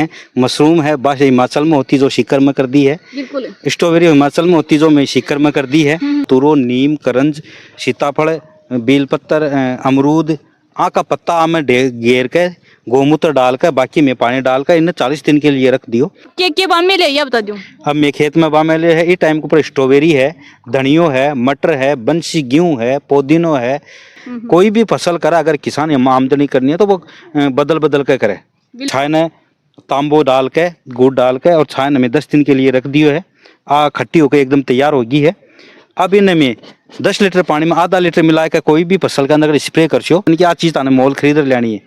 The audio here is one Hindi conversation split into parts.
मशरूम है बस हिमाचल में होती जो शिकर में कर दी है। बिल्कुल स्ट्रॉबेरी हिमाचल में होती जो मैं शिकर में कर दी है। तुरो, नीम, करंज, सीताफल, बेलपत्तर, अमरूद, आँ का पत्ता में घेर के गोमूत्र डाल कर बाकी में पानी डाल कर इन्हें 40 दिन के लिए रख दियो। के बाम में ले ये बता दूं। अब मैं खेत में बामेले है, इस टाइम के ऊपर स्ट्रॉबेरी है, धनियो है, मटर है, बंसी गेहूं है, पुदीनो है। कोई भी फसल करा अगर किसान आमदनी करनी है तो वो बदल बदल के करे। छाय ने तांबो डाल के गुड़ डाल के और छाय में 10 दिन के लिए रख दियो है। खट्टी होकर एकदम तैयार होगी है। अब इनमें में 10 लीटर पानी में आधा लीटर मिला के कोई भी फसल के अंदर स्प्रे कर छो इनकी आ चीज ताने मोल खरीद लेनी है।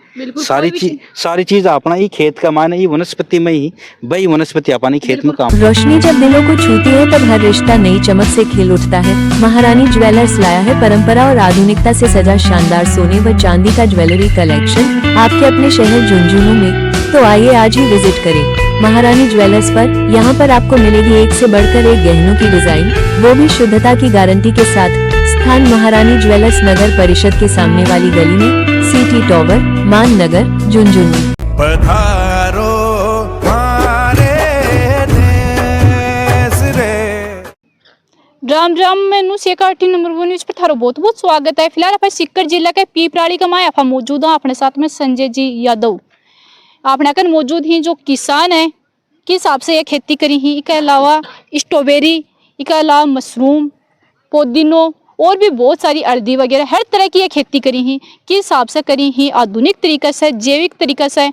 सारी चीज अपना ही खेत का मायने ही वनस्पति में ही वही वनस्पति अपनी खेत में काम। रोशनी जब दिलों को छूती है तब हर रिश्ता नई चमक से खिल उठता है। महारानी ज्वेलर्स लाया है परंपरा और आधुनिकता से सजा शानदार सोने व चांदी का ज्वेलरी कलेक्शन आपके अपने शहर झुंझुनू में। तो आइए आज ही विजिट करें महारानी ज्वेलर्स पर। यहाँ पर आपको मिलेगी एक से बढ़कर एक गहनों की डिजाइन, वो भी शुद्धता की गारंटी के साथ। स्थान महारानी ज्वेलर्स नगर परिषद के सामने वाली गली में, सिटी टॉवर, मान नगर, झुंझुनू। पधारो राम राम मैनू शेखाटी नंबर 1 न्यूज पर थारो बहुत बहुत स्वागत है। फिलहाल आप सीकर जिला के पीपराड़ी का माया आप मौजूद हैं। अपने साथ में संजय जी यादव अपने अगर मौजूद ही जो किसान है किस हिसाब से ये खेती करी ही। इसके अलावा स्ट्रॉबेरी, इसके अलावा मशरूम, पुदीनो और भी बहुत सारी हल्दी वगैरह हर तरह की ये खेती करी ही। किस हिसाब से करी ही, आधुनिक तरीके से, जैविक तरीके से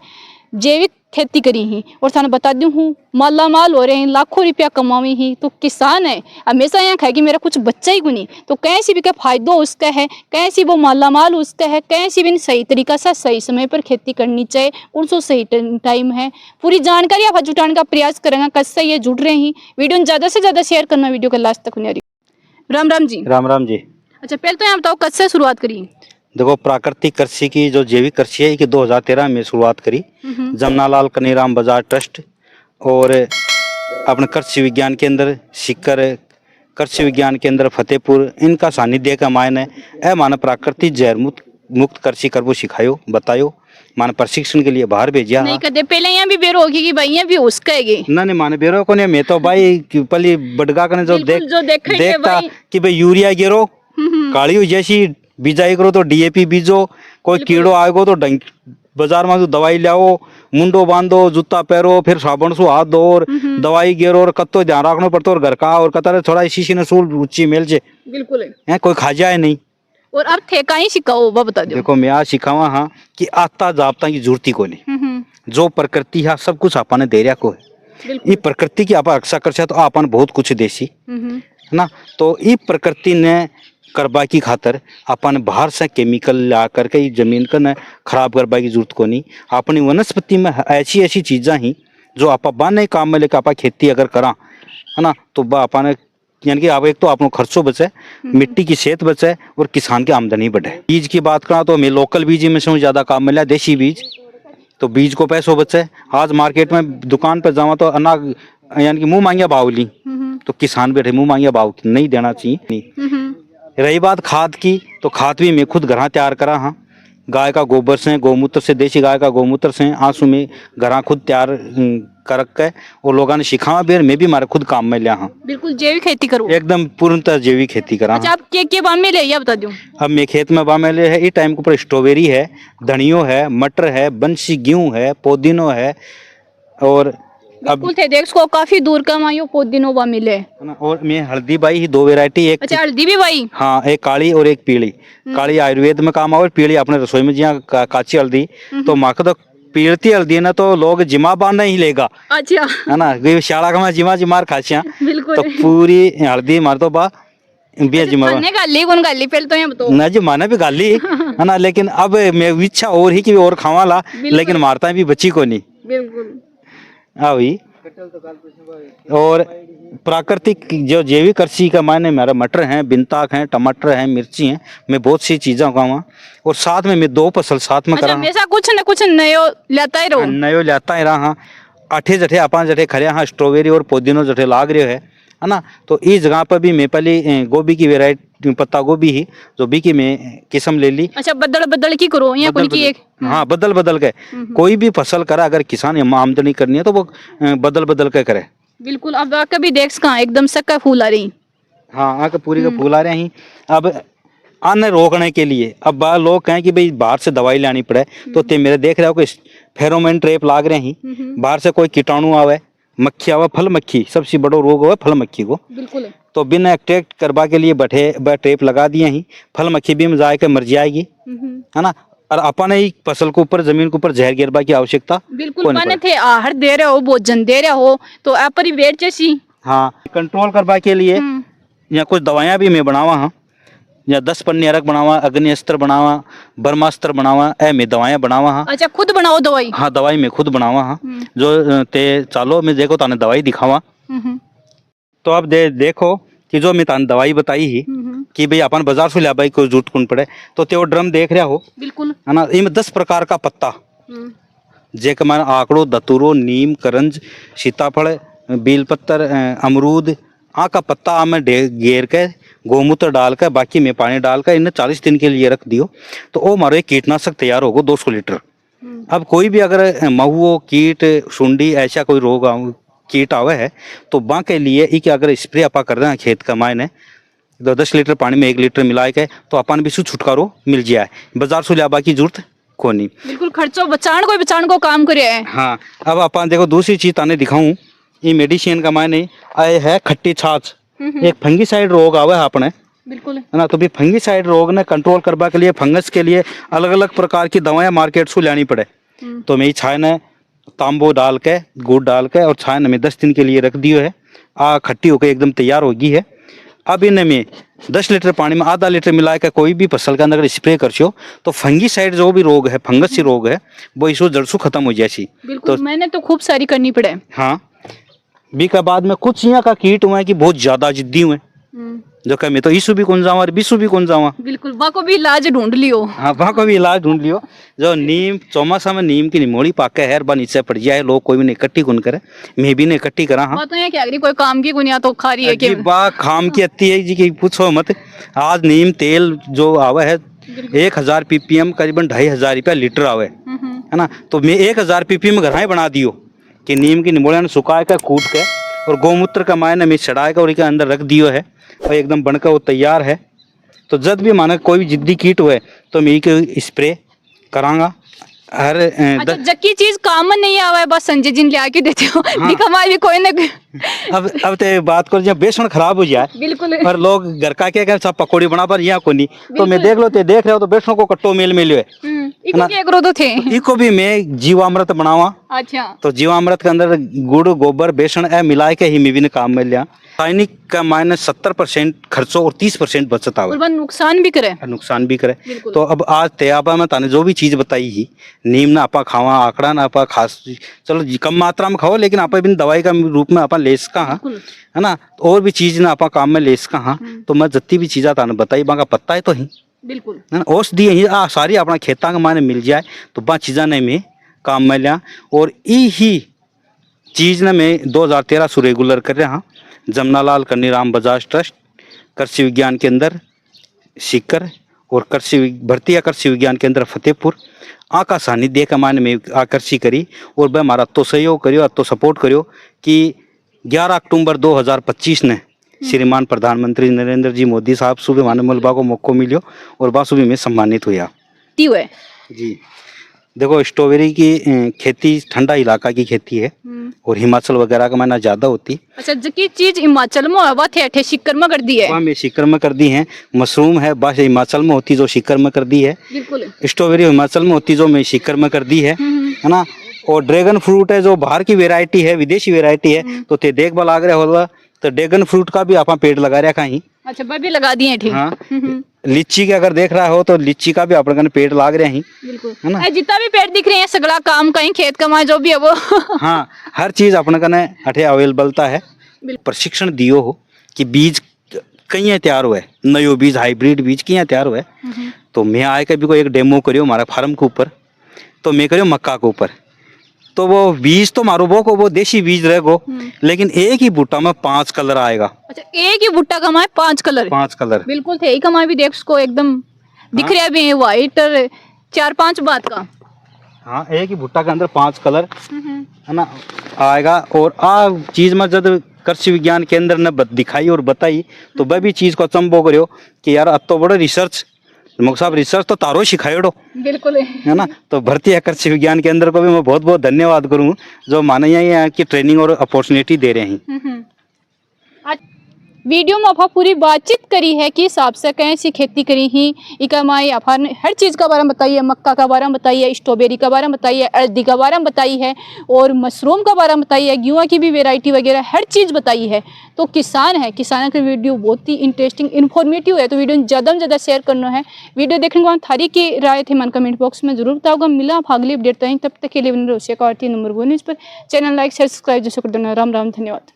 जैविक खेती करी ही। और थाने बता दूं हूँ माला माल हो रहे हैं, लाखों रुपया कमावी ही। तो किसान है हमेशा यहाँ कहे कि मेरा कुछ बच्चा ही गुनी तो कैसी भी का फायदा उसका है, कैसी वो माला माल उसका है, कैसी भी सही तरीका से सही समय पर खेती करनी चाहिए उनसे सही टाइम है। पूरी जानकारी आप जुटाने का प्रयास करेंगे। कससे ये जुड़ रहे हैं, वीडियो ज़्यादा से ज़्यादा शेयर करना, वीडियो का लास्ट तक सुनिए। राम राम जी। राम राम जी। अच्छा पहले तो यहाँ बताओ कब से शुरुआत करी? देखो प्राकृतिक कृषि की जो जैविक कृषि है कि 2013 में शुरुआत करी जमनालाल कनीराम बाजार ट्रस्ट और अपने कृषि विज्ञान केंद्र सीकर, कृषि विज्ञान केंद्र फतेहपुर, इनका सानिध्य का मायने है माने प्राकृतिक जैव मुक्त कृषि करबो सिखायो बतायो माने प्रशिक्षण के लिए बाहर भेजिया। नहीं कदे पहले यहाँ भी बेरो होगी कि भाई यहाँ भी उसका है ना नहीं माने बेरो को नहीं। मैं तो भाई पली बडगा कने जो देखता कि भाई यूरिया गिरो काली हो जैसी बीजाई करो तो डीएपी बीजो, कोई कीड़ो आएगो तो बाजार में दवाई लाओ, मुंडो बांधो, जूता पहरो, फिर साबुन से हाथ धो और दवाई गिरो और कत्तो ध्यान रखना पड़ता और घर का और कतर थोड़ा इसी ने सूल ऊंची मेल जे बिल्कुल है कोई खा जाए नहीं। और अब ठेका ही सिखाओ बता दो। देखो मैं आज सिखावा हाँ कि आता जापता की जरूरत को नहीं, जो प्रकृति है सब कुछ आपने दे रहा को है। ये प्रकृति की आप रक्षा कर तो आपने बहुत कुछ देसी है ना। तो ये प्रकृति ने करबा की खातर अपन बाहर से केमिकल ला करके जमीन को न खराब करबा की जरूरत को नहीं। अपनी वनस्पति में ऐसी ऐसी चीज़ें ही जो आप बाने काम में लेकर आप खेती अगर करा है ना तो अपन यानी कि आप एक तो आपको खर्चों बचे, मिट्टी की सेहत बचे और किसान की आमदनी बढ़े। बीज की बात करा तो मैं लोकल बीज में से ज़्यादा काम मिला देसी बीज, तो बीज को पैसों बचे। आज मार्केट में दुकान पर जावा तो अनाज यानी कि मुँह मांगिया भाव ली तो किसान बैठे मुँह मांगिया भाव नहीं देना चाहिए नहीं। रही बात खाद की तो खाद भी मैं खुद घर तैयार करा हाँ, गाय का गोबर से, गोमूत्र से, देसी गाय का गोमूत्र से आंसू में घर खुद तैयार कर के और लोगों ने सिखावा भी, मैं भी हमारे खुद काम में लिया हाँ। बिल्कुल जैविक खेती करो, एकदम पूर्णतः जैविक खेती करा। अच्छा आप के बाम में ले ये बता दूं। अब मैं खेत में बाम में ले है, इस टाइम के ऊपर स्ट्रॉबेरी है, धनियो है, मटर है, बंसी गेहूं है, पुदीनो है और अब थे देख इसको काफी दूर का मायो पुदीनो बा मिले और मैं हल्दी बाई ही 2 वैरायटी। एक अच्छा हल्दी भी बाई हाँ, एक काली और एक पीली। काली आयुर्वेद में काम और पीली अपने रसोई में जिया काची हल्दी। तो माँ तो पीलती हल्दी ना तो लोग जिमा बांधना ही लेगा। अच्छा है ना शाला का जिमा जिमार खासिया तो पूरी हल्दी मार तो बा जिमा गाली कौन गाली पहले तो यहाँ बताओ ना जी माने भी गाली है ना। लेकिन अब मैं इच्छा और ही कि और खावा ला लेकिन मारता भी बच्ची को नहीं बिल्कुल वही। और प्राकृतिक जो जैविक कृषि का मायने मेरा मटर हैं, बिनताक हैं, टमाटर हैं, मिर्ची हैं, मैं बहुत सी चीजें उगावा और साथ में मैं 2 फसल साथ में करा। हमेशा कुछ न कुछ नयो लेता ही रहो। नयो लेता ही रहा हाँ। 8 जठे 5 जठे खरे हाँ स्ट्रॉबेरी और पुदीनो जठे लाग रहे है है ना। तो इस जगह पर भी मैं पहले गोभी की वेराइटी पत्ता गोभी ही जो भी की मैं किस्म ले ली। अच्छा, बदल बदल की करो या कोई की एक? हाँ, बदल बदल के कोई भी फसल करा, अगर किसान आमदनी करनी है तो वो बदल बदल के करे। बिल्कुल। अब कभी देख सका एकदम सक्का फूल आ रही। हाँ, आके पूरी का फूल आ रहे हैं। अब अन्न रोकने के लिए अब लोग कहें कि भाई बाहर से दवाई लानी पड़े, तो ते मेरे देख रहे हो कि फेरोमोन ट्रैप लाग रहे हैं। बाहर से कोई कीटाणु आवे, मक्खी आवे, फल मक्खी सबसे बड़ो रोग हुआ फल मक्खी को। बिल्कुल। तो बिना अट्रैक्ट करवा के लिए बैठे ट्रैप लगा दिए ही, फल मक्खी भी में जाके मर जाएगी, है ना। और अपन ही फसल के ऊपर जमीन के ऊपर जहर गिरवा की आवश्यकता बिल्कुल। माने थे आहार दे रहे हो, भोजन दे रहे हो, तो आप पर ही वेट जैसी। हाँ, कंट्रोल करवा के लिए या कुछ दवाइयाँ भी मैं बनावा हाँ, या 10 पन्नी अरक बनावा, अग्नि अस्त्र बनावा, ब्रह्मास्त्र बनावा, मैं दवाइयाँ बनावा हाँ। अच्छा, खुद बनाओ दवाई? हाँ, दवाई मैं खुद बनावा हाँ। जो ते चालो मैं देखो ताने दवाई दिखावा। तो अब देखो कि जो मैं ताने दवाई बताई ही कि भाई अपन बाजार से ला भाई कोई जरूरत कौन पड़े, तो ते वो ड्रम देख रहा हो। बिल्कुल, है ना। इनमें 10 प्रकार का पत्ता, जेक मान आकड़ो, दतूरो, नीम, करंज, सीताफल, बेलपत्र, अमरूद आ का पत्ता में घेर के गोमूत्र डाल कर बाकी में पानी डाल कर इन्हें 40 दिन के लिए रख दियो, तो वो मारो एक कीटनाशक तैयार होगा 200 लीटर। अब कोई भी अगर महुओ, कीट, सुंडी ऐसा कोई रोग कीट आवे है, तो बा के लिए एक अगर स्प्रे अपा कर दें खेत का मायने तो 10 लीटर पानी में 1 लीटर मिला के, तो अपन भी छुटकारो मिल जाए, बाजार से लाबा की जरूरत को नहीं। बिल्कुल। खर्चो बचाण को काम करे है। हाँ, अब अपन देखो दूसरी चीज ताने दिखाऊं, ये मेडिसिन का मायने आए है खट्टी छाछ। एक फंगीसाइड रोग आवे है अपने। बिल्कुल, है ना। तो भी फंगीसाइड रोग ने कंट्रोल करवा के लिए फंगस के लिए अलग अलग प्रकार की दवाएं मार्केट से लानी पड़े। तो मैं छाए ने तांबो डाल के, गुड़ डाल के और छाए में 10 दिन के लिए रख दियो है। खट्टी होकर एकदम तैयार होगी है। अब इनमें में 10 लीटर पानी में आधा लीटर मिला के कोई भी फसल के अंदर स्प्रे कर छो, तो फंगीसाइड जो भी रोग है, फंगस सी रोग है, वो इसको जड़ से खत्म हो जाएगी। बिल्कुल। तो मैंने तो खूब सारी करनी पड़े। हाँ, बी के बाद में कुछ यहाँ का कीट हुए कि बहुत ज्यादा जिद्दी हुए, जो कह मैं तो ईसु भी कौन जावा और बीसु भी कौन जावा। बिल्कुल, वहाँ को भी इलाज ढूंढ लियो। हाँ, वहाँ को भी इलाज ढूंढ लियो। जो नीम चौमासा में नीम की निमोड़ी पाके है बा नीचे पड़ जाए, लोग कोई भी नहीं इकट्ठी कौन करे, मैं भी नहीं इकट्ठी करा। हाँ, तो यहाँ क्या कोई काम की गुनिया तो खा रही है कि बा खाम की अत्ती है जी की पूछो मत। आज नीम तेल जो आवे है 1000 ppm करीबन 2500 रुपया लीटर आवे, है ना। तो मैं 1000 ppm घर बना दियो कि नीम की निमोड़िया सुखा के कूट के और गोमूत्र का मायने में चढ़ा के और इसके अंदर रख दियो है, और एकदम बनकर वो तैयार है। तो जब भी माना कोई भी जिद्दी कीट हुए तो मैं एक स्प्रे करांगा हर अच्छा, जक्की चीज कॉमन नहीं आवा है, बस संजय जी ले आके देते हो। दिखा भी कोई ना। अब ते बात कर जब बेसन खराब हो जाए, बिल्कुल, पर लोग घर का क्या सब पकौड़ी बना पर यहाँ को नहीं, तो मैं देख लो ते देख रहे हो तो बेसन को कट्टो मेल मिले इको क्या करो तो थे। इको भी मैं जीवामृत बनावा। अच्छा, तो जीवामृत के अंदर गुड़, गोबर, बेसन मिला के ही मैं भी काम में लिया। रासायनिक का मायने 70% खर्चो और 30% बचत आवे, और नुकसान भी करे। नुकसान भी करे। तो अब आज तेयाबा में ताने जो भी चीज बताई ही, नीम ना आपा खावा, आंकड़ा ना आपा खास, चलो कम मात्रा में खाओ, लेकिन आपा बिन दवाई का रूप में आपा ले सका हाँ, है ना। और भी चीज ना आपा काम में ले सका हाँ। तो मैं जितनी भी चीजा ताने बताई बाका पत्ता है तो ही बिल्कुल, है ना, औषधि ही सारी अपना खेता के माने मिल जाए, तो बा चीजा ने में काम में लिया। और ही चीज ने मैं 2013 से रेगुलर कर रहा हाँ। जमनालाल कन्नीराम बजाज ट्रस्ट, कृषि विज्ञान केंद्र सीकर और भर्ती कृषि विज्ञान केंद्र फतेहपुर का सानिध्य के मायने में आकर्षि करी, और वह हमारा तो सहयोग करियो, तो सपोर्ट करियो कि 11 अक्टूबर 2025 ने श्रीमान प्रधानमंत्री नरेंद्र जी मोदी साहब सुबह माने मुलबा को मौका मिलियो और बासुबी में सम्मानित हुआ जी। देखो, स्ट्रॉबेरी की खेती ठंडा इलाका की खेती है और हिमाचल वगैरह का माना ज्यादा होती। अच्छा, जकी चीज हिमाचल में है थे अठे शिकर में कर दी है, वहाँ में शिकर में कर दी है। मशरूम है बस हिमाचल में होती जो शिकर में कर दी है। बिल्कुल, स्ट्रॉबेरी हिमाचल में होती जो मैं शिकर में कर दी है ना। और ड्रैगन फ्रूट है जो बाहर की वेरायटी है, विदेशी वेरायटी है, तो ते देखभाल आगरे होगा तो ड्रैगन फ्रूट का भी आप पेड़ लगा रखा ही। अच्छा, वह भी लगा दिए ठीक। हाँ, लीची के अगर देख रहा हो तो लीची का भी अपन पेड़ लाग रहे हैं, है ना। जितना भी पेड़ दिख रहे हैं सगला काम कहीं खेत कमा जो भी है वो। हाँ, हर चीज अपन कने अठे अवेलेबलता है। प्रशिक्षण दियो हो कि बीज कहीं तैयार हुए, नयो बीज, हाइब्रिड बीज कहीं तैयार हुए, तो मैं आए के भी कोई एक डेमो करियो हमारा फार्म के ऊपर, तो मैं करियो मक्का के ऊपर, तो वो बीज तो मारो वो को वो देसी बीज रहेगो, लेकिन एक ही बूटा में 5 कलर आएगा। अच्छा, एक ही भुट्टा कमाए 5 कलर? 5 कलर बिल्कुल थे ही कमाए भी, देख उसको एकदम दिख रहा भी है व्हाइट और 4-5 बात का। हाँ, एक ही भुट्टा के अंदर 5 कलर है ना आएगा। और आ चीज में जब कृषि विज्ञान केंद्र ने दिखाई और बताई तो वह भी चीज को अचंभो करो कि यार अब तो बड़े रिसर्च मुख साहब रिसर्च तो तारो सिखाएड़ो बिल्कुल है ना। तो भारतीय कृषि विज्ञान केंद्र को भी मैं बहुत बहुत धन्यवाद करूँ जो माने यहाँ की ट्रेनिंग और अपॉर्चुनिटी दे रहे हैं। वीडियो में आप पूरी बातचीत करी है कि हिसाब से कैसी खेती करी ही इकामाई आप हर चीज़ का बारे में बताइए, मक्का का बारे में बताइए, स्ट्रॉबेरी का बारे में बताइए, अर्दी का बारे में बताई है और मशरूम का बारे में बताइए, गेहूं की भी वैरायटी वगैरह हर चीज़ बताई है। तो किसान है, किसानों की वीडियो बहुत ही इंटरेस्टिंग इन्फॉर्मेटिव है, तो वीडियो ज़्यादा से ज़्यादा शेयर करना है। वीडियो देखने के बाद थारी की राय थे मन कमेंट बॉक्स में जरूर बताओगा। मिला आप अगली अपडेट तक के लिए नंबर 1 न्यूज़ पर चैनल लाइक शेयर सब्सक्राइब जैसे कर देना। राम राम, धन्यवाद।